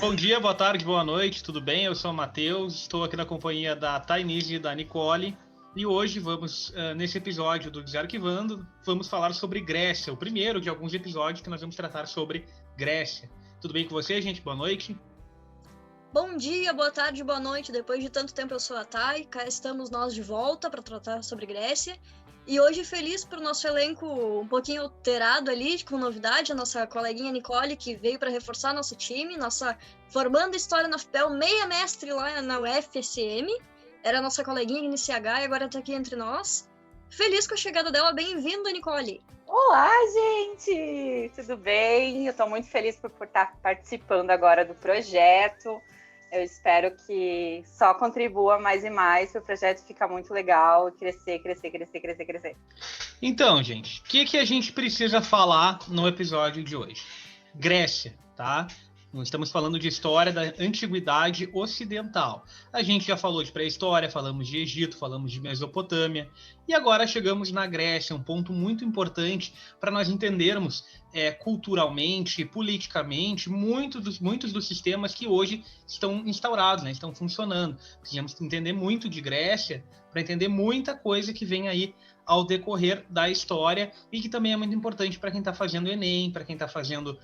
Bom dia, boa tarde, boa noite, tudo bem? Eu sou o Matheus, estou aqui na companhia da Tainise e da Nicole e hoje vamos, nesse episódio do Desarquivando, vamos falar sobre Grécia, o primeiro de alguns episódios que nós vamos tratar sobre Grécia. Tudo bem com você, gente? Boa noite. Bom dia, boa tarde, boa noite. Depois de tanto tempo eu sou a Thay, cá estamos nós de volta para tratar sobre Grécia. E hoje feliz por nosso elenco um pouquinho alterado ali, com novidade, a nossa coleguinha Nicole, que veio para reforçar nosso time, nossa formando História na FPEL, meia mestre lá na UFSM, era a nossa coleguinha NCH e agora está aqui entre nós. Feliz com a chegada dela, bem-vinda, Nicole! Olá, gente! Tudo bem? Eu estou muito feliz por estar participando agora do projeto. Eu espero que só contribua mais e mais para o projeto ficar muito legal e crescer. Então, gente, o que a gente precisa falar no episódio de hoje? Grécia, tá? Estamos falando de história da antiguidade ocidental. A gente já falou de pré-história, falamos de Egito, falamos de Mesopotâmia. E agora chegamos na Grécia, um ponto muito importante para nós entendermos culturalmente, politicamente, muitos dos sistemas que hoje estão instaurados, né, estão funcionando. Precisamos entender muito de Grécia para entender muita coisa que vem aí ao decorrer da história e que também é muito importante para quem está fazendo Enem, para quem está fazendo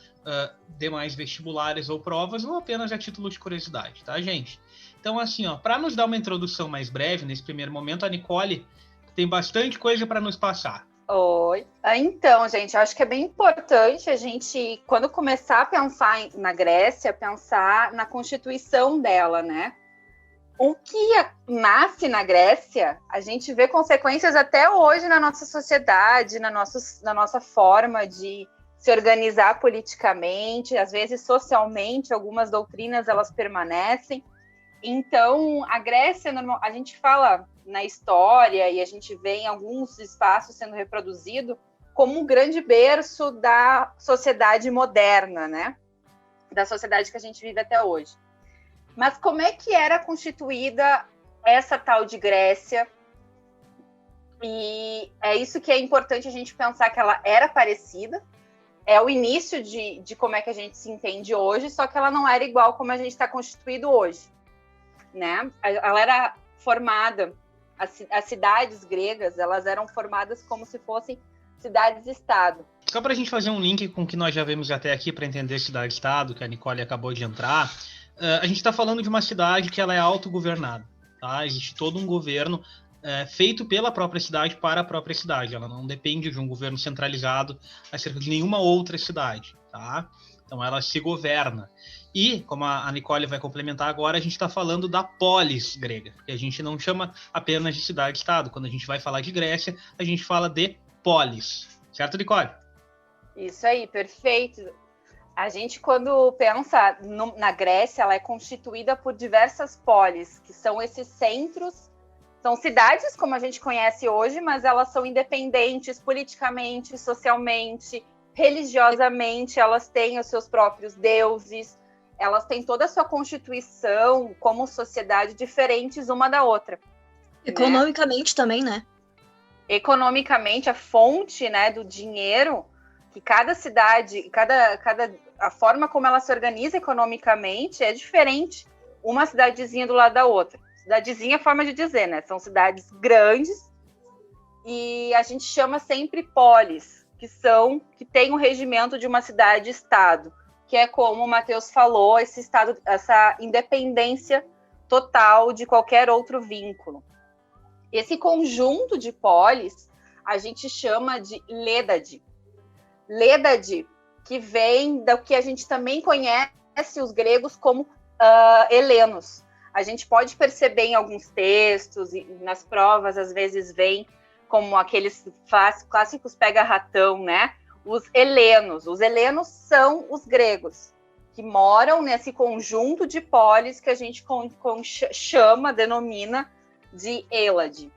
demais vestibulares ou provas, ou apenas a título de curiosidade, tá, gente? Então, assim, para nos dar uma introdução mais breve, nesse primeiro momento, a Nicole tem bastante coisa para nos passar. Oi. Então, gente, eu acho que é bem importante a gente, quando começar a pensar na Grécia, pensar na constituição dela, né? O que nasce na Grécia, a gente vê consequências até hoje na nossa sociedade, na nossa forma de se organizar politicamente, às vezes socialmente, algumas doutrinas elas permanecem. Então, a Grécia, a gente fala na história e a gente vê em alguns espaços sendo reproduzido como um grande berço da sociedade moderna, né? Da sociedade que a gente vive até hoje. Mas como é que era constituída essa tal de Grécia? E é isso que é importante a gente pensar, que ela era parecida, é o início de como é que a gente se entende hoje, só que ela não era igual como a gente está constituído hoje, né? Ela era formada, as cidades gregas, elas eram formadas como se fossem cidades-estado. Só para a gente fazer um link com o que nós já vemos até aqui para entender cidade-estado, que a Nicole acabou de entrar, a gente está falando de uma cidade que ela é autogovernada, tá? Existe todo um governo feito pela própria cidade para a própria cidade. Ela não depende de um governo centralizado acerca de nenhuma outra cidade, tá? Então ela se governa. E, como a Nicole vai complementar agora, a gente está falando da polis grega, que a gente não chama apenas de cidade-estado. Quando a gente vai falar de Grécia, a gente fala de polis. Certo, Nicole? Isso aí, perfeito. A gente, quando pensa na Grécia, ela é constituída por diversas polis, que são esses centros, são cidades como a gente conhece hoje, mas elas são independentes politicamente, socialmente, religiosamente, elas têm os seus próprios deuses, elas têm toda a sua constituição como sociedade diferentes uma da outra. Economicamente, né? Também, né? Economicamente, a fonte, né, do dinheiro, que cada cidade, a forma como ela se organiza economicamente é diferente, uma cidadezinha do lado da outra. Cidadezinha é forma de dizer, né? São cidades grandes e a gente chama sempre polis, que tem o regimento de uma cidade-estado, que é como o Matheus falou, esse estado, essa independência total de qualquer outro vínculo. Esse conjunto de polis a gente chama de Lédade. Lédade, que vem do que a gente também conhece os gregos como helenos. A gente pode perceber em alguns textos, e nas provas, às vezes vem como aqueles clássicos pega-ratão, né? Os helenos. Os helenos são os gregos, que moram nesse conjunto de polis que a gente denomina de Hélade.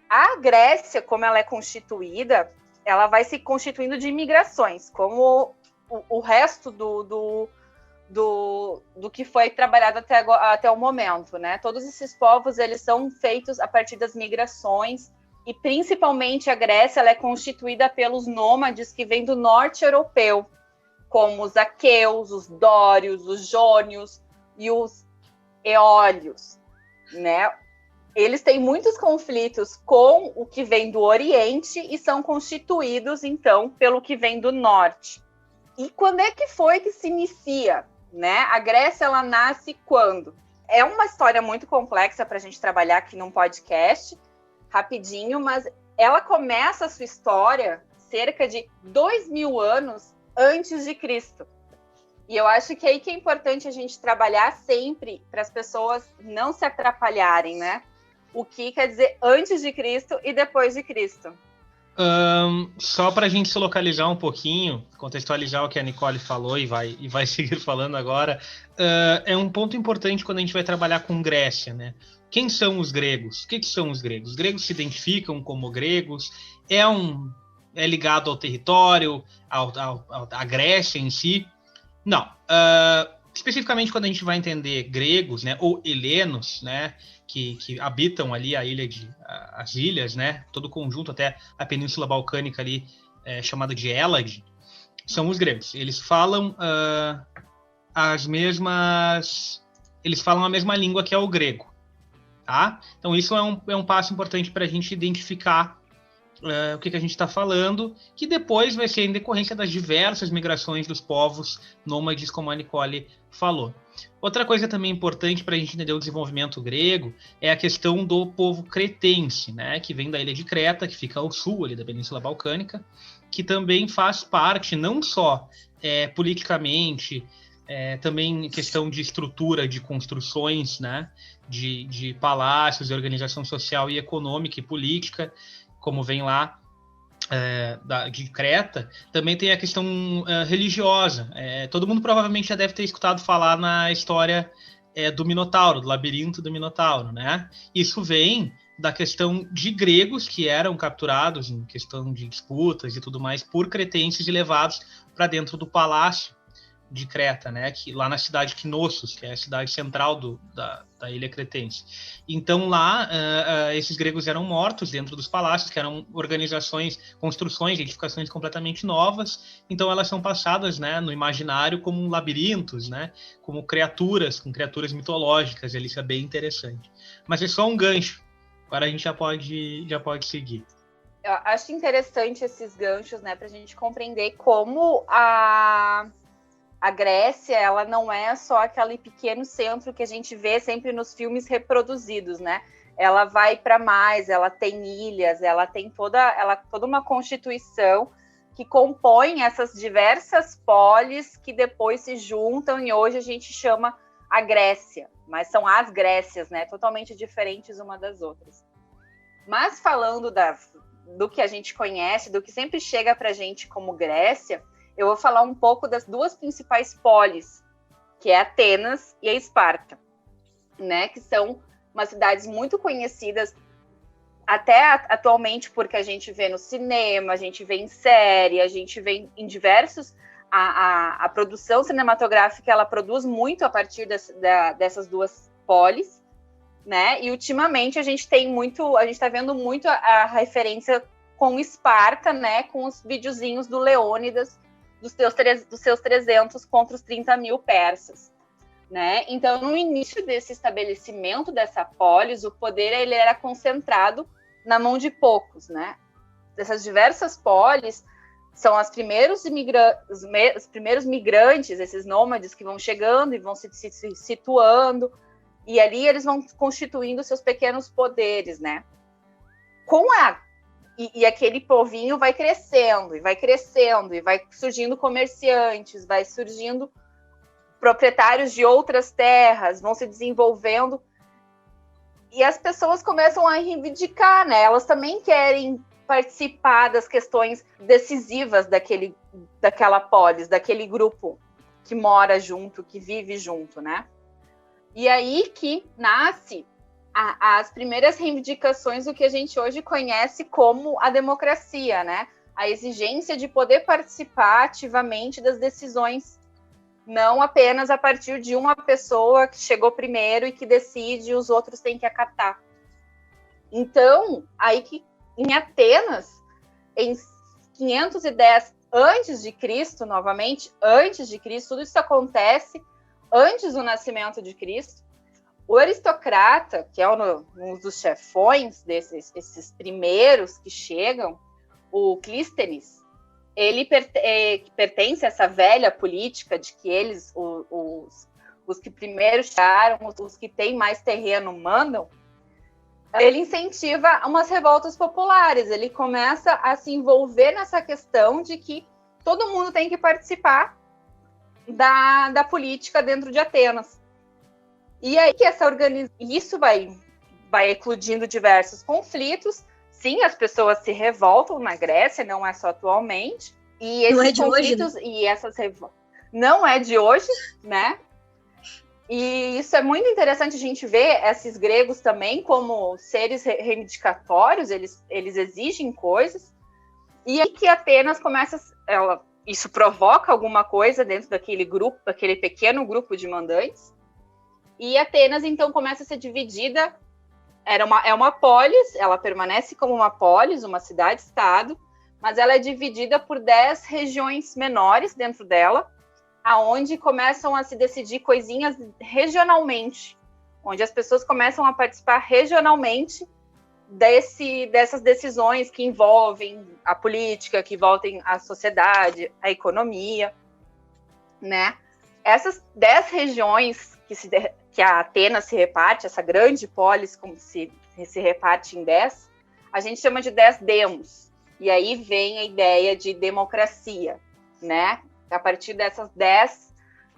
A Grécia, como ela é constituída, ela vai se constituindo de imigrações, como o resto do que foi trabalhado até o momento, né? Todos esses povos, eles são feitos a partir das migrações, e principalmente a Grécia, ela é constituída pelos nômades que vêm do norte europeu, como os aqueus, os dórios, os jônios e os eólios, né? Eles têm muitos conflitos com o que vem do Oriente e são constituídos, então, pelo que vem do Norte. E quando é que foi que se inicia, né? A Grécia, ela nasce quando? É uma história muito complexa para a gente trabalhar aqui num podcast, rapidinho, mas ela começa a sua história cerca de 2.000 anos antes de Cristo. E eu acho que aí que é importante a gente trabalhar sempre para as pessoas não se atrapalharem, né? O que quer dizer antes de Cristo e depois de Cristo. Só para a gente se localizar um pouquinho, contextualizar o que a Nicole falou e vai seguir falando agora, é um ponto importante quando a gente vai trabalhar com Grécia, né? Quem são os gregos? O que são os gregos? Os gregos se identificam como gregos? É ligado ao território, à Grécia em si? Não. Especificamente quando a gente vai entender gregos, né, ou helenos, né, que habitam ali as ilhas, né, todo o conjunto até a Península Balcânica ali, chamada de Hélade, são os gregos. Eles falam eles falam a mesma língua que é o grego, tá? Então isso é um passo importante para a gente identificar o que a gente está falando, que depois vai ser em decorrência das diversas migrações dos povos nômades, como a Nicole falou. Outra coisa também importante para a gente entender o desenvolvimento grego é a questão do povo cretense, né, que vem da ilha de Creta, que fica ao sul ali da Península Balcânica, que também faz parte, não só politicamente, também questão de estrutura de construções, né, de palácios, de organização social e econômica e política, como vem lá de Creta, também tem a questão religiosa. Todo mundo provavelmente já deve ter escutado falar na história do Minotauro, do labirinto do Minotauro, né? Isso vem da questão de gregos que eram capturados em questão de disputas e tudo mais por cretenses e levados para dentro do palácio de Creta, né? Lá na cidade de Knossos, que é a cidade central da ilha cretense. Então lá esses gregos eram mortos dentro dos palácios, que eram organizações, construções, edificações completamente novas. Então elas são passadas, né, no imaginário como labirintos, né, como criaturas, com criaturas mitológicas. Isso é bem interessante. Mas é só um gancho. Agora a gente já pode seguir. Eu acho interessante esses ganchos, né, para a gente compreender como a Grécia, ela não é só aquele pequeno centro que a gente vê sempre nos filmes reproduzidos, né? Ela vai para mais, ela tem ilhas, ela tem toda uma constituição que compõe essas diversas polis que depois se juntam e hoje a gente chama a Grécia, mas são as Grécias, né? Totalmente diferentes uma das outras. Mas falando do que a gente conhece, do que sempre chega para a gente como Grécia, eu vou falar um pouco das duas principais polis, que é Atenas e a Esparta, né? Que são umas cidades muito conhecidas até atualmente, porque a gente vê no cinema, a gente vê em série, a gente vê em diversos... A produção cinematográfica, ela produz muito a partir dessas duas polis, né? E ultimamente a gente está vendo muito a referência com Esparta, né? Com os videozinhos do Leônidas, dos seus 300 contra os 30.000 persas, né? Então, no início desse estabelecimento dessa polis, o poder ele era concentrado na mão de poucos, né? Dessas diversas polis, são os primeiros migrantes, esses nômades que vão chegando e vão se situando, e ali eles vão constituindo seus pequenos poderes, né? E aquele povinho vai crescendo, e vai surgindo comerciantes, vai surgindo proprietários de outras terras, vão se desenvolvendo, e as pessoas começam a reivindicar, né? Elas também querem participar das questões decisivas daquela polis, daquele grupo que mora junto, que vive junto, né? E aí que nasce as primeiras reivindicações do que a gente hoje conhece como a democracia, né? A exigência de poder participar ativamente das decisões, não apenas a partir de uma pessoa que chegou primeiro e que decide e os outros têm que acatar. Então, aí que em Atenas, em 510 antes de Cristo, novamente, antes de Cristo, tudo isso acontece antes do nascimento de Cristo. O aristocrata, que é um dos chefões esses primeiros que chegam, o Clístenes, ele pertence a essa velha política de que eles, os que primeiro chegaram, os que têm mais terreno mandam. Ele incentiva umas revoltas populares, ele começa a se envolver nessa questão de que todo mundo tem que participar da política dentro de Atenas. E aí que isso vai eclodindo diversos conflitos. Sim, as pessoas se revoltam na Grécia, não é só atualmente. E esses não é de conflitos hoje, né? E essas revoltas não é de hoje, né? E isso é muito interessante a gente ver esses gregos também como seres reivindicatórios, eles exigem coisas. E aí que Atenas começa, isso provoca alguma coisa dentro daquele grupo, daquele pequeno grupo de mandantes. E Atenas, então, começa a ser dividida. É uma polis, ela permanece como uma polis, uma cidade-estado, mas ela é dividida por 10 regiões menores dentro dela, aonde começam a se decidir coisinhas regionalmente, onde as pessoas começam a participar regionalmente dessas decisões que envolvem a política, que envolvem a sociedade, a economia, né? Essas 10 regiões que a Atenas se reparte, essa grande polis como se reparte em 10, a gente chama de 10 demos. E aí vem a ideia de democracia, né? A partir dessas 10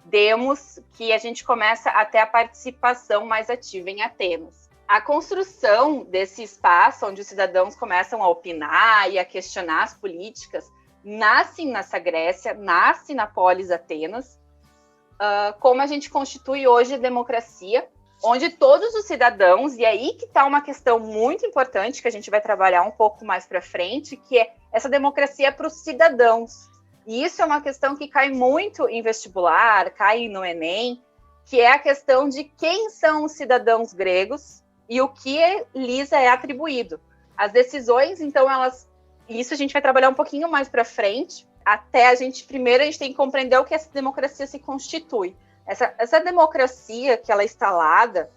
demos que a gente começa a ter a participação mais ativa em Atenas. A construção desse espaço onde os cidadãos começam a opinar e a questionar as políticas nasce nessa Grécia, nasce na polis Atenas, como a gente constitui hoje a democracia, onde todos os cidadãos, e aí que está uma questão muito importante que a gente vai trabalhar um pouco mais para frente, que é essa democracia para os cidadãos. E isso é uma questão que cai muito em vestibular, cai no Enem, que é a questão de quem são os cidadãos gregos e o que lhes é atribuído. As decisões, então, isso a gente vai trabalhar um pouquinho mais para frente, primeiro a gente tem que compreender o que essa democracia se constitui. Essa democracia que ela é instalada,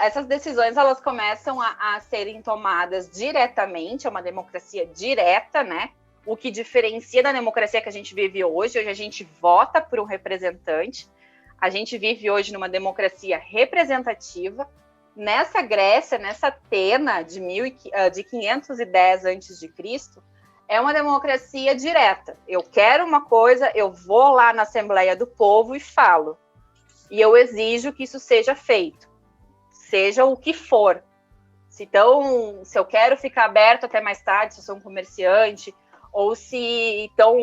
essas decisões elas começam a serem tomadas diretamente, é uma democracia direta, né? O que diferencia da democracia que a gente vive hoje a gente vota por um representante, a gente vive hoje numa democracia representativa. Nessa Grécia, nessa Atena de 510 a.C., é uma democracia direta. Eu quero uma coisa, eu vou lá na Assembleia do Povo e falo. E eu exijo que isso seja feito, seja o que for. Então, se eu quero ficar aberto até mais tarde, se eu sou um comerciante, ou se então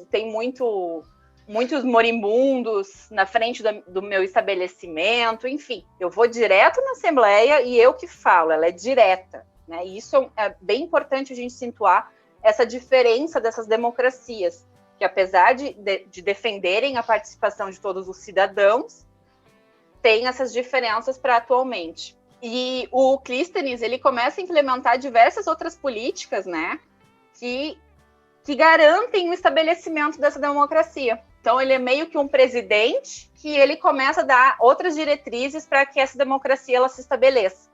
tem muitos moribundos na frente do meu estabelecimento, enfim, eu vou direto na Assembleia e eu que falo, ela é direta, né? E isso é bem importante a gente situar essa diferença dessas democracias, que apesar de defenderem a participação de todos os cidadãos, tem essas diferenças para atualmente. E o Clístenes, ele começa a implementar diversas outras políticas, né, que garantem o estabelecimento dessa democracia. Então, ele é meio que um presidente que ele começa a dar outras diretrizes para que essa democracia ela se estabeleça.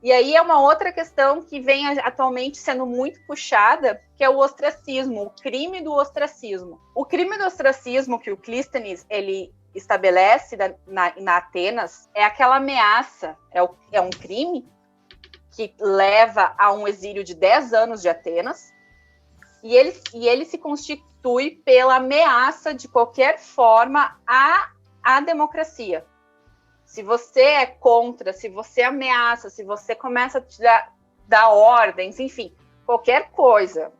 E aí é uma outra questão que vem atualmente sendo muito puxada, que é o ostracismo, o crime do ostracismo. O crime do ostracismo que o Clístenes ele estabelece na Atenas é aquela ameaça, é um crime que leva a um exílio de 10 anos de Atenas, e ele se constitui pela ameaça de qualquer forma à democracia. Se você é contra, se você ameaça, se você começa a dar ordens, enfim, qualquer coisa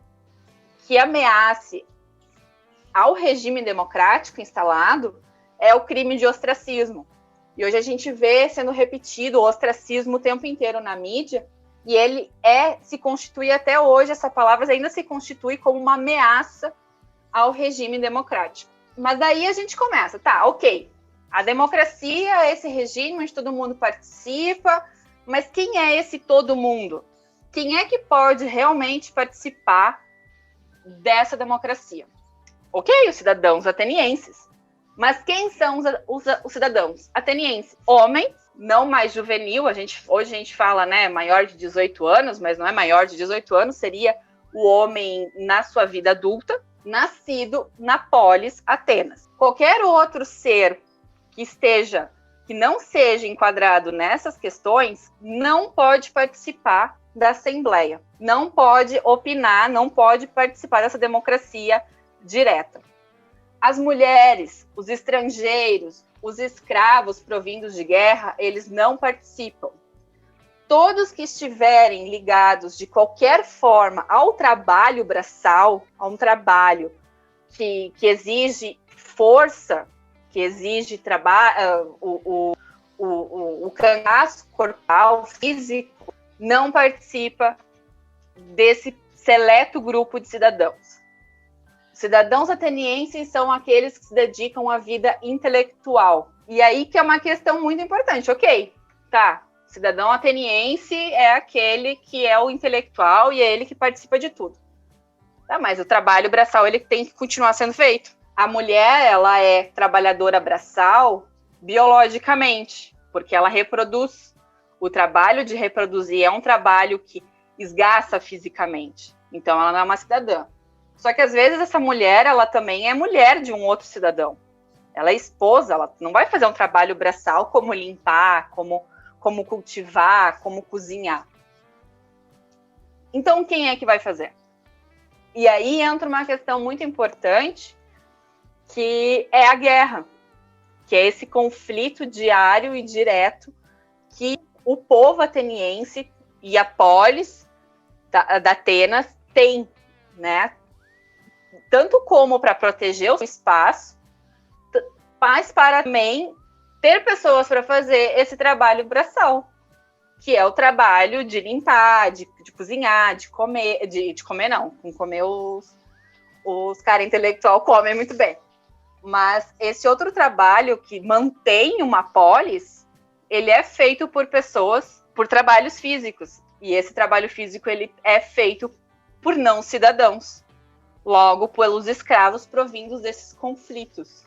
que ameace ao regime democrático instalado é o crime de ostracismo. E hoje a gente vê sendo repetido o ostracismo o tempo inteiro na mídia, e ele se constitui até hoje, essa palavra ainda se constitui como uma ameaça ao regime democrático. Mas daí a gente começa, tá, ok, a democracia é esse regime onde todo mundo participa, mas quem é esse todo mundo? Quem é que pode realmente participar dessa democracia? Ok, os cidadãos atenienses. Mas quem são os cidadãos atenienses? Homens, não mais juvenil, hoje a gente fala, né, maior de 18 anos, mas não é maior de 18 anos, seria o homem na sua vida adulta, nascido na polis Atenas. Qualquer outro ser que não seja enquadrado nessas questões, não pode participar da Assembleia, não pode opinar, não pode participar dessa democracia direta. As mulheres, os estrangeiros, os escravos provindos de guerra, eles não participam. Todos que estiverem ligados de qualquer forma ao trabalho braçal, a um trabalho que exige força, que exige trabalho, o cansaço corporal, físico, não participa desse seleto grupo de cidadãos. Cidadãos atenienses são aqueles que se dedicam à vida intelectual. E aí que é uma questão muito importante. Ok, tá, cidadão ateniense é aquele que é o intelectual e é ele que participa de tudo. Tá, mas o trabalho braçal ele tem que continuar sendo feito. A mulher, ela é trabalhadora braçal biologicamente, porque ela reproduz. O trabalho de reproduzir é um trabalho que esgaça fisicamente. Então, ela não é uma cidadã. Só que, às vezes, essa mulher, ela também é mulher de um outro cidadão. Ela é esposa, ela não vai fazer um trabalho braçal como limpar, como cultivar, como cozinhar. Então, quem é que vai fazer? E aí entra uma questão muito importante, que é a guerra, que é esse conflito diário e direto que o povo ateniense e a polis da Atenas tem, né? Tanto como para proteger o espaço, mas para também ter pessoas para fazer esse trabalho braçal, que é o trabalho de limpar, de cozinhar, de comer não, com comer os caras intelectual comem muito bem. Mas esse outro trabalho que mantém uma polis, ele é feito por pessoas, por trabalhos físicos. E esse trabalho físico ele é feito por não cidadãos. Logo, pelos escravos provindos desses conflitos.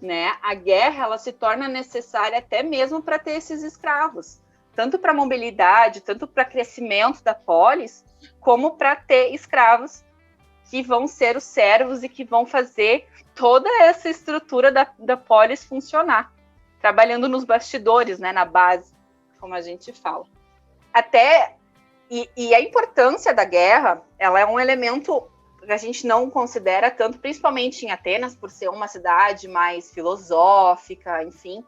Né? A guerra ela se torna necessária até mesmo para ter esses escravos. Tanto para mobilidade, tanto para crescimento da polis, como para ter escravos que vão ser os servos e que vão fazer toda essa estrutura da polis funcionar, trabalhando nos bastidores, né, na base, como a gente fala. E a importância da guerra, ela é um elemento que a gente não considera tanto, principalmente em Atenas, por ser uma cidade mais filosófica, enfim.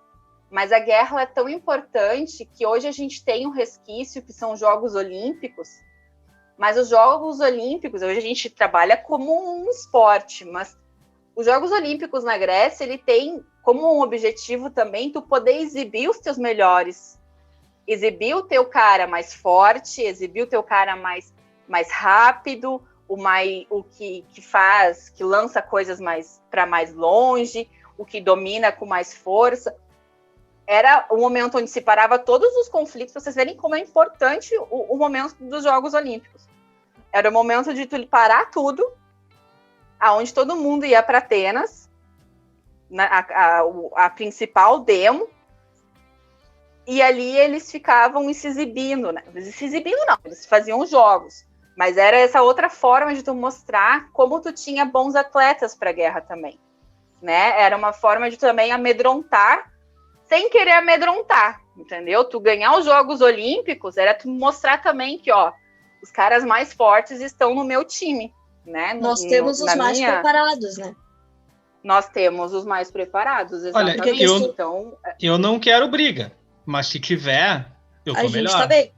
Mas a guerra é tão importante que hoje a gente tem um resquício que são os Jogos Olímpicos. Mas os Jogos Olímpicos, hoje a gente trabalha como um esporte, mas os Jogos Olímpicos na Grécia, ele tem como um objetivo também tu poder exibir os teus melhores. Exibir o teu cara mais forte, exibir o teu cara mais rápido, o que lança coisas para mais longe, o que domina com mais força. Era o momento onde se parava todos os conflitos, para vocês verem como é importante o momento dos Jogos Olímpicos. Era o momento de tu parar tudo, aonde todo mundo ia para Atenas, a principal demo, e ali eles ficavam se exibindo, né? Se exibindo não, eles faziam os jogos, mas era essa outra forma de tu mostrar como tu tinha bons atletas para a guerra também, né? Era uma forma de também amedrontar, sem querer amedrontar, entendeu? Tu ganhar os Jogos Olímpicos era tu mostrar também que, ó, os caras mais fortes estão no meu time, né? Nós temos os mais preparados, né? Nós temos os mais preparados, exatamente. Olha, então, eu não quero briga, mas se tiver, eu tô melhor. A gente tá bem.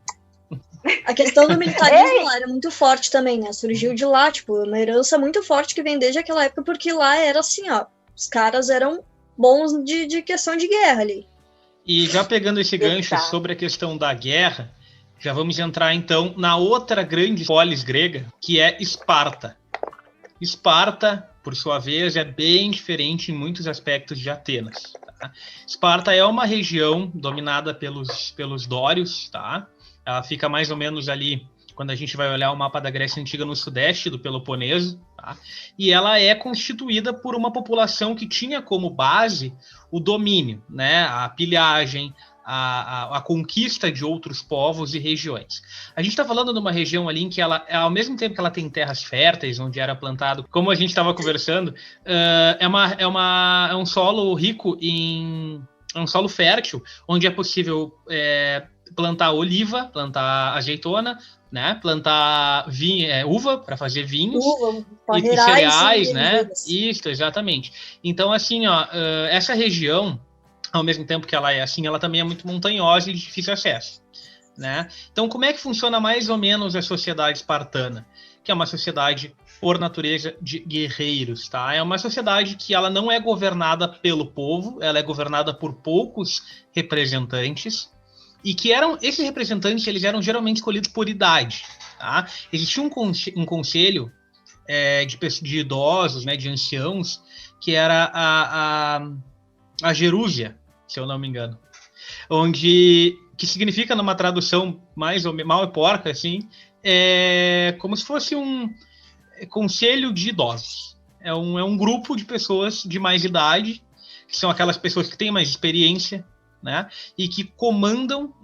A questão do militarismo lá era muito forte também, né? Surgiu de lá, tipo, uma herança muito forte que vem desde aquela época, porque lá era assim, ó, os caras eram bons de questão de guerra ali. E já pegando esse gancho sobre a questão da guerra, já vamos entrar então na outra grande polis grega, que é Esparta. Esparta, por sua vez, é bem diferente em muitos aspectos de Atenas. Tá? Esparta é uma região dominada pelos dórios, tá? Ela fica mais ou menos ali quando a gente vai olhar o mapa da Grécia Antiga no sudeste do Peloponeso, tá? E ela é constituída por uma população que tinha como base o domínio, né? A pilhagem, a conquista de outros povos e regiões. A gente está falando de uma região ali em que ela, ao mesmo tempo que ela tem terras férteis, onde era plantado, como a gente estava conversando, é um solo rico é um solo fértil, onde é possível plantar oliva, plantar azeitona, né? Plantar uva para fazer vinhos e cereais, né? Isso, exatamente. Então, assim, essa região, ao mesmo tempo que ela é assim, ela também é muito montanhosa e de difícil acesso, né? Então, como é que funciona mais ou menos a sociedade espartana? Que é uma sociedade, por natureza, de guerreiros, tá? É uma sociedade que ela não é governada pelo povo, ela é governada por poucos representantes, e que esses representantes, eles eram geralmente escolhidos por idade, tá? Existia um conselho de idosos, né, de anciãos, que era a Gerúsia, se eu não me engano, que significa, numa tradução mais ou menos mal e porca, assim, como se fosse um conselho de idosos. É um grupo de pessoas de mais idade, que são aquelas pessoas que têm mais experiência, né, e que comandam,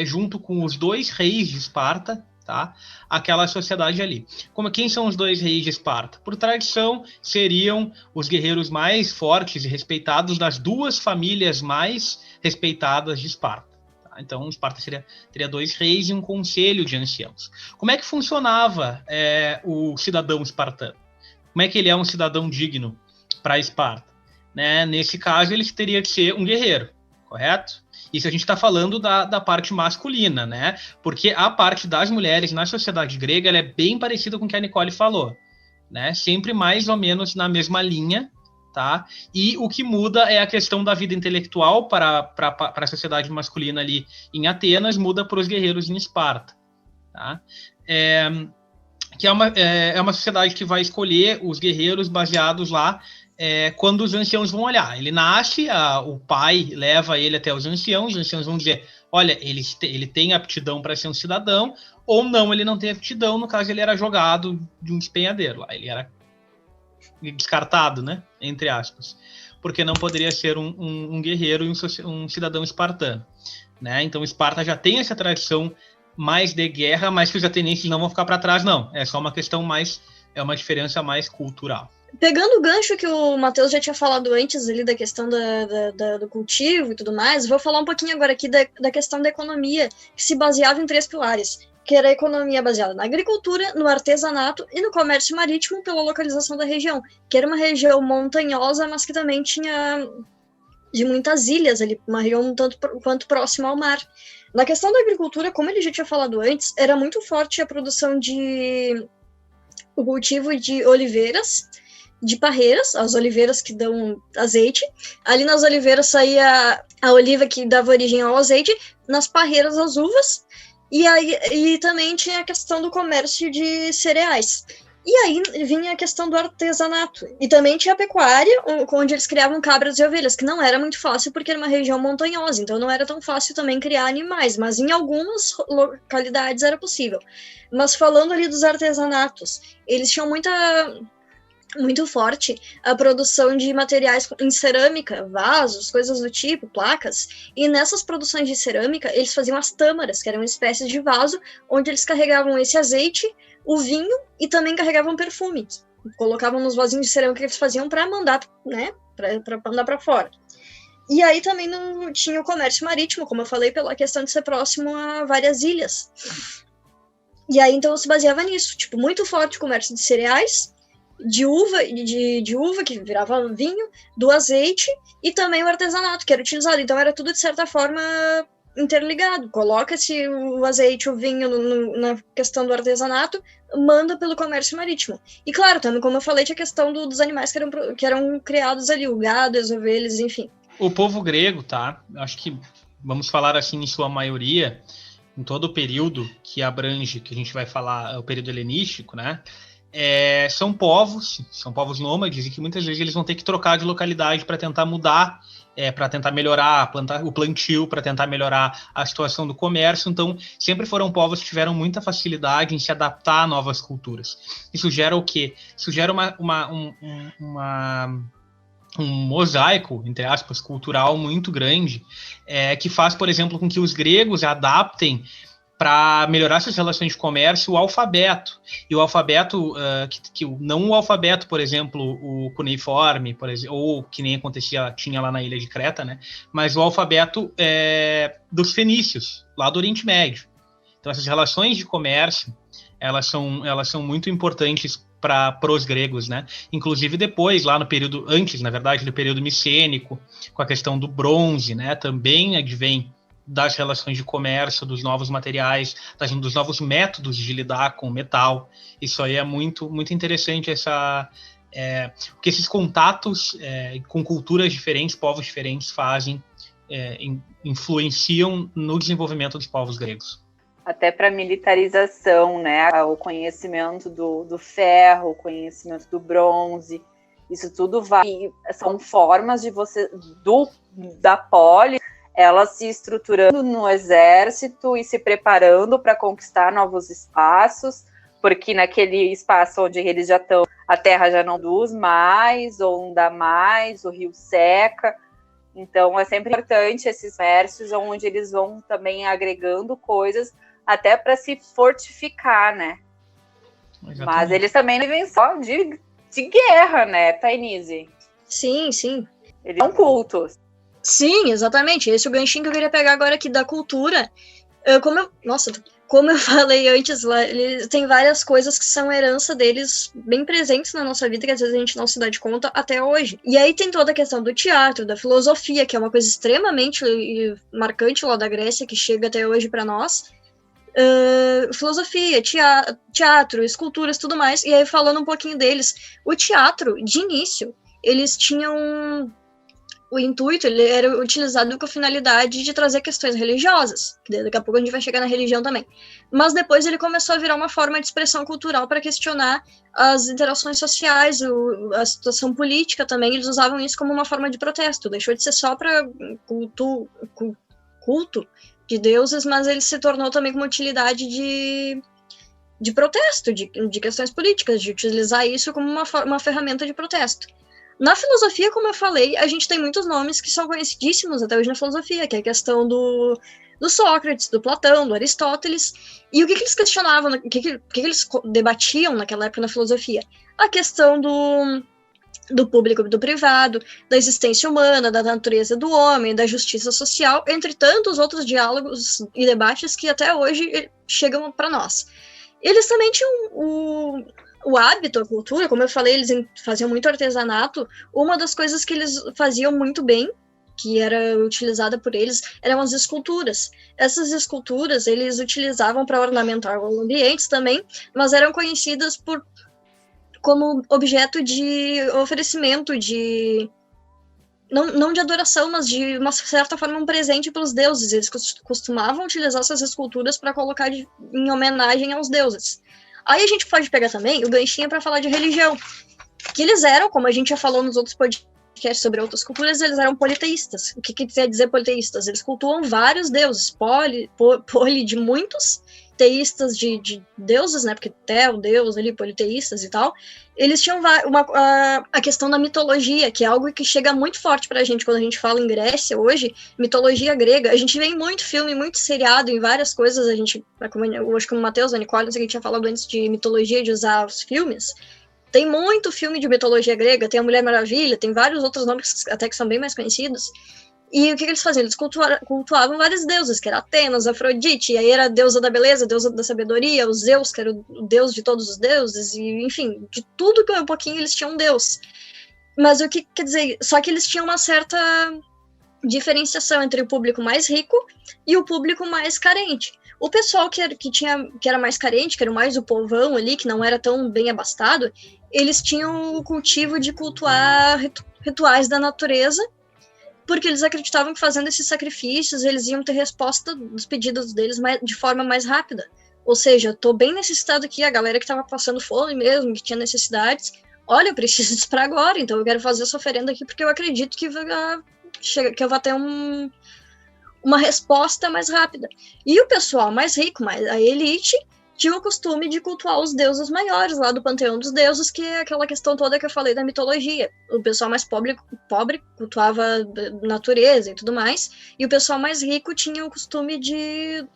junto com os 2 reis de Esparta, tá, aquela sociedade ali. Quem são os 2 reis de Esparta? Por tradição, seriam os guerreiros mais fortes e respeitados das 2 famílias mais respeitadas de Esparta. Tá? Então, Esparta teria 2 reis e um conselho de anciãos. Como é que funcionava o cidadão espartano? Como é que ele é um cidadão digno para Esparta? Né? Nesse caso, ele teria que ser um guerreiro, correto? Isso a gente está falando da parte masculina, né? Porque a parte das mulheres na sociedade grega, ela é bem parecida com o que a Nicole falou, né? Sempre mais ou menos na mesma linha, tá? E o que muda é a questão da vida intelectual para a sociedade masculina ali em Atenas, muda para os guerreiros em Esparta, tá? Que é uma sociedade que vai escolher os guerreiros baseados lá quando os anciãos vão olhar. Ele nasce, o pai leva ele até os anciãos vão dizer, olha, ele tem aptidão para ser um cidadão, ou não, ele não tem aptidão, no caso ele era jogado de um despenhadeiro lá, ele era descartado, né, entre aspas, porque não poderia ser um guerreiro e um cidadão espartano, né? Então Esparta já tem essa tradição mais de guerra, mas que os atenienses não vão ficar para trás, não, é só uma questão é uma diferença mais cultural. Pegando o gancho que o Matheus já tinha falado antes ali da questão do cultivo e tudo mais, vou falar um pouquinho agora aqui da questão da economia, que se baseava em 3 pilares, que era a economia baseada na agricultura, no artesanato e no comércio marítimo pela localização da região, que era uma região montanhosa, mas que também tinha de muitas ilhas ali, uma região um tanto quanto próxima ao mar. Na questão da agricultura, como ele já tinha falado antes, era muito forte a produção o cultivo de oliveiras, de parreiras, as oliveiras que dão azeite. Ali nas oliveiras saía a oliva que dava origem ao azeite, nas parreiras as uvas, e também tinha a questão do comércio de cereais. E aí vinha a questão do artesanato. E também tinha a pecuária, onde eles criavam cabras e ovelhas, que não era muito fácil porque era uma região montanhosa, então não era tão fácil também criar animais, mas em algumas localidades era possível. Mas falando ali dos artesanatos, eles tinham muito forte a produção de materiais em cerâmica, vasos, coisas do tipo, placas, e nessas produções de cerâmica, eles faziam as tâmaras, que eram espécies de vaso, onde eles carregavam esse azeite, o vinho, e também carregavam perfume. Colocavam nos vasinhos de cerâmica que eles faziam para mandar, né, para mandar para fora. E aí também não tinha o comércio marítimo, como eu falei, pela questão de ser próximo a várias ilhas. E aí, então, se baseava nisso, tipo, muito forte o comércio de cereais, de uva, que virava vinho, do azeite, e também o artesanato, que era utilizado. Então, era tudo, de certa forma, interligado. Coloca-se o azeite, o vinho na questão do artesanato, manda pelo comércio marítimo. E, claro, também, como eu falei, tinha a questão dos animais que eram criados ali, o gado, as ovelhas, enfim. O povo grego, tá? Acho que, vamos falar assim, em sua maioria, em todo o período que abrange, que a gente vai falar, o período helenístico, né? São povos nômades e que muitas vezes eles vão ter que trocar de localidade para tentar mudar para tentar melhorar o plantio, para tentar melhorar a situação do comércio. Então, sempre foram povos que tiveram muita facilidade em se adaptar a novas culturas. Isso gera o quê? Isso gera um mosaico, entre aspas, cultural muito grande, que faz, por exemplo, com que os gregos adaptem para melhorar suas relações de comércio o alfabeto. E o alfabeto, não o alfabeto, por exemplo, o cuneiforme, por exemplo, ou que nem tinha lá na ilha de Creta, né? Mas o alfabeto dos fenícios, lá do Oriente Médio. Então, essas relações de comércio, elas são muito importantes para os gregos, né? Inclusive depois, lá no período, antes, na verdade, do período micênico, com a questão do bronze, né? Também advém das relações de comércio, dos novos materiais, dos novos métodos de lidar com o metal. Isso aí é muito, muito interessante, porque esses contatos com culturas diferentes, povos diferentes, influenciam no desenvolvimento dos povos gregos. Até para militarização, né? O conhecimento do ferro, o conhecimento do bronze, isso tudo são formas de da polis, ela se estruturando no exército e se preparando para conquistar novos espaços, porque naquele espaço onde eles já estão, a terra já não produz mais, ou não dá mais, o rio seca. Então, é sempre importante esses comércios onde eles vão também agregando coisas até para se fortificar, né? Exatamente. Mas eles também não vivem só de guerra, né, Tainise? Sim, sim. Eles são cultos. Sim, exatamente. Esse é o ganchinho que eu queria pegar agora aqui da cultura. Como eu falei antes, lá, tem várias coisas que são herança deles bem presentes na nossa vida, que às vezes a gente não se dá de conta até hoje. E aí tem toda a questão do teatro, da filosofia, que é uma coisa extremamente marcante lá da Grécia, que chega até hoje para nós. Filosofia, teatro, esculturas, tudo mais. E aí, falando um pouquinho deles, o teatro, de início, eles tinham... O intuito, ele era utilizado com a finalidade de trazer questões religiosas, que daqui a pouco a gente vai chegar na religião também. Mas depois ele começou a virar uma forma de expressão cultural para questionar as interações sociais, a situação política também. Eles usavam isso como uma forma de protesto. Deixou de ser só para culto de deuses, mas ele se tornou também com uma utilidade de protesto, de questões políticas, de utilizar isso como uma ferramenta de protesto. Na filosofia, como eu falei, a gente tem muitos nomes que são conhecidíssimos até hoje na filosofia, que é a questão do Sócrates, do Platão, do Aristóteles. E o que eles questionavam, o que eles debatiam naquela época na filosofia? A questão do público e do privado, da existência humana, da natureza do homem, da justiça social, entre tantos outros diálogos e debates que até hoje chegam para nós. Eles também tinham o hábito, a cultura, como eu falei, eles faziam muito artesanato. Uma das coisas que eles faziam muito bem, que era utilizada por eles, eram as esculturas. Essas esculturas eles utilizavam para ornamentar ambientes também, mas eram conhecidas como objeto de oferecimento, não de adoração, mas de uma certa forma um presente para os deuses. Eles costumavam utilizar essas esculturas para colocar em homenagem aos deuses. Aí a gente pode pegar também o ganchinho para falar de religião, que eles eram, como a gente já falou nos outros podcasts sobre outras culturas, eles eram politeístas. O que quer dizer politeístas? Eles cultuam vários deuses, poli de muitos, teístas de deuses, né, porque Tel, Deus ali, politeístas e tal. Eles tinham a questão da mitologia, que é algo que chega muito forte pra gente quando a gente fala em Grécia hoje, mitologia grega. A gente vê em muito filme, muito seriado, em várias coisas, eu acho que o Matheus, a Nicole, a gente tinha falado antes de mitologia, de usar os filmes. Tem muito filme de mitologia grega, tem a Mulher Maravilha, tem vários outros nomes até que são bem mais conhecidos. E o que eles faziam? Eles cultuavam vários deuses, que era Atenas, Afrodite, e aí era a deusa da beleza, a deusa da sabedoria, o Zeus, que era o deus de todos os deuses, e enfim, de tudo que um pouquinho eles tinham um deus. Mas o que quer dizer? Só que eles tinham uma certa diferenciação entre o público mais rico e o público mais carente. O pessoal que era mais carente, que era mais o povão ali, que não era tão bem abastado, eles tinham o cultivo de cultuar rituais da natureza, porque eles acreditavam que fazendo esses sacrifícios, eles iam ter resposta dos pedidos deles de forma mais rápida. Ou seja, tô bem necessitado aqui, a galera que tava passando fome mesmo, que tinha necessidades, olha, eu preciso disso para agora, então eu quero fazer essa oferenda aqui porque eu acredito que que eu vou ter uma resposta mais rápida. E o pessoal mais rico, a elite, tinha o costume de cultuar os deuses maiores lá do panteão dos deuses, que é aquela questão toda que eu falei da mitologia. O pessoal mais pobre cultuava natureza e tudo mais, e o pessoal mais rico tinha o costume de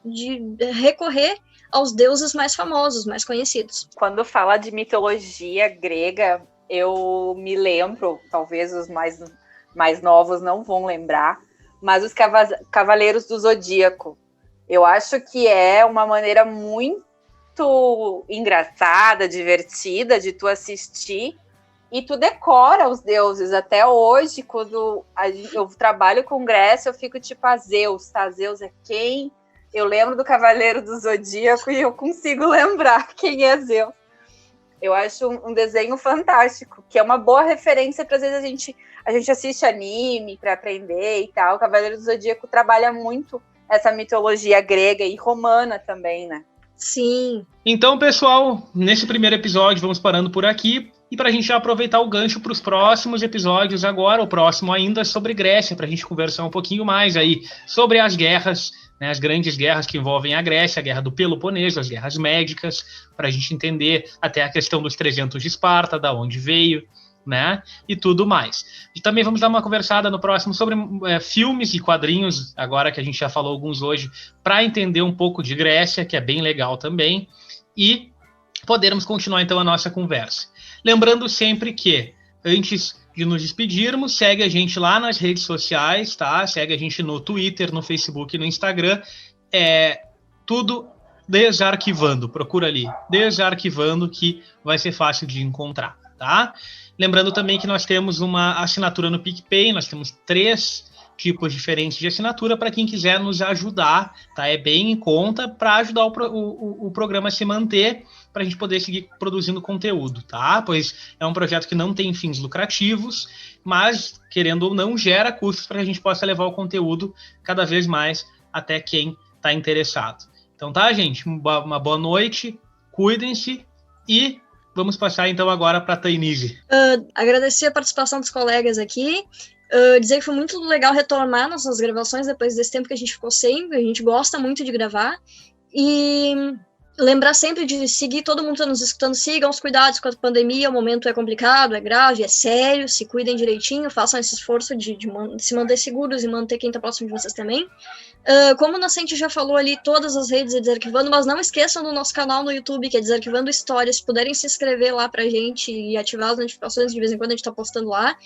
recorrer aos deuses mais famosos, mais conhecidos. Quando fala de mitologia grega, eu me lembro, talvez os mais novos não vão lembrar, mas os Cavaleiros do Zodíaco. Eu acho que é uma maneira muito engraçada, divertida de tu assistir, e tu decora os deuses. Até hoje, quando eu trabalho com Grécia, eu fico tipo, Zeus, tá? Zeus é quem? Eu lembro do Cavaleiro do Zodíaco e eu consigo lembrar quem é Zeus. Eu acho um desenho fantástico, que é uma boa referência para, às vezes, a gente assiste anime para aprender e tal. O Cavaleiro do Zodíaco trabalha muito essa mitologia grega e romana também, né? Sim. Então, pessoal, nesse primeiro episódio vamos parando por aqui. E para a gente já aproveitar o gancho para os próximos episódios agora, o próximo ainda sobre Grécia, para a gente conversar um pouquinho mais aí sobre as guerras, né, as grandes guerras que envolvem a Grécia, a guerra do Peloponeso, as guerras médicas, para a gente entender até a questão dos 300 de Esparta, da onde veio, né, e tudo mais. E também vamos dar uma conversada no próximo sobre filmes e quadrinhos, agora que a gente já falou alguns hoje, para entender um pouco de Grécia, que é bem legal também, e podermos continuar então a nossa conversa. Lembrando sempre que, antes de nos despedirmos, segue a gente lá nas redes sociais, tá? Segue a gente no Twitter, no Facebook e no Instagram. Tudo Desarquivando. Procura ali, Desarquivando, que vai ser fácil de encontrar, tá? Lembrando também que nós temos uma assinatura no PicPay, nós temos 3 tipos diferentes de assinatura para quem quiser nos ajudar, tá? É bem em conta para ajudar o programa a se manter, para a gente poder seguir produzindo conteúdo, tá? Pois é um projeto que não tem fins lucrativos, mas, querendo ou não, gera custos para que a gente possa levar o conteúdo cada vez mais até quem está interessado. Então tá, gente? Uma boa noite, cuidem-se e vamos passar então agora para a Tainise. Agradecer a participação dos colegas aqui. Dizer que foi muito legal retomar nossas gravações depois desse tempo que a gente ficou sem. A gente gosta muito de gravar. E lembrar sempre de seguir, todo mundo está nos escutando, sigam os cuidados com a pandemia, o momento é complicado, é grave, é sério, se cuidem direitinho, façam esse esforço de se manter seguros e manter quem está próximo de vocês também. Como o Nascente já falou ali, todas as redes é Desarquivando, mas não esqueçam do nosso canal no YouTube, que é Desarquivando Histórias, se puderem se inscrever lá pra gente e ativar as notificações, de vez em quando a gente tá postando lá.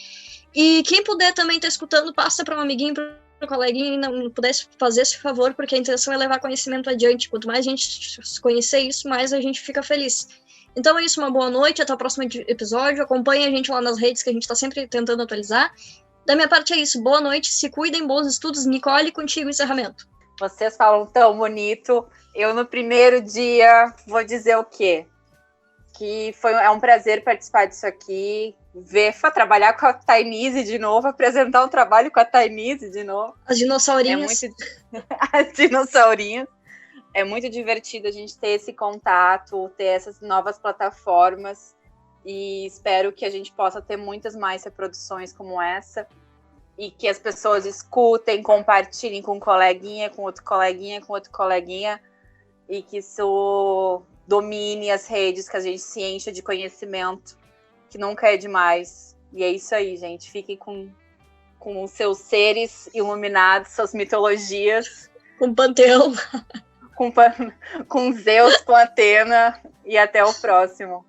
E quem puder também tá escutando, passa para um amiguinho, para um coleguinha, e não pudesse fazer esse favor, porque a intenção é levar conhecimento adiante. Quanto mais a gente conhecer isso, mais a gente fica feliz. Então é isso, uma boa noite, até o próximo episódio. Acompanhe a gente lá nas redes, que a gente tá sempre tentando atualizar. Da minha parte é isso, boa noite, se cuidem, bons estudos. Nicole, contigo, encerramento. Vocês falam tão bonito. Eu, no primeiro dia, vou dizer o quê? Que é um prazer participar disso aqui, trabalhar com a Tainise de novo, apresentar um trabalho com a Tainise de novo. As dinossaurinhas. As dinossaurinhas. É muito divertido a gente ter esse contato, ter essas novas plataformas, e espero que a gente possa ter muitas mais reproduções como essa, e que as pessoas escutem, compartilhem com um coleguinha, com outro coleguinha, com outro coleguinha, e que isso domine as redes, que a gente se encha de conhecimento, que nunca é demais. E é isso aí, gente. Fiquem com os seus seres iluminados, suas mitologias. Com o Panteão. Com Zeus, com Atena, e até o próximo.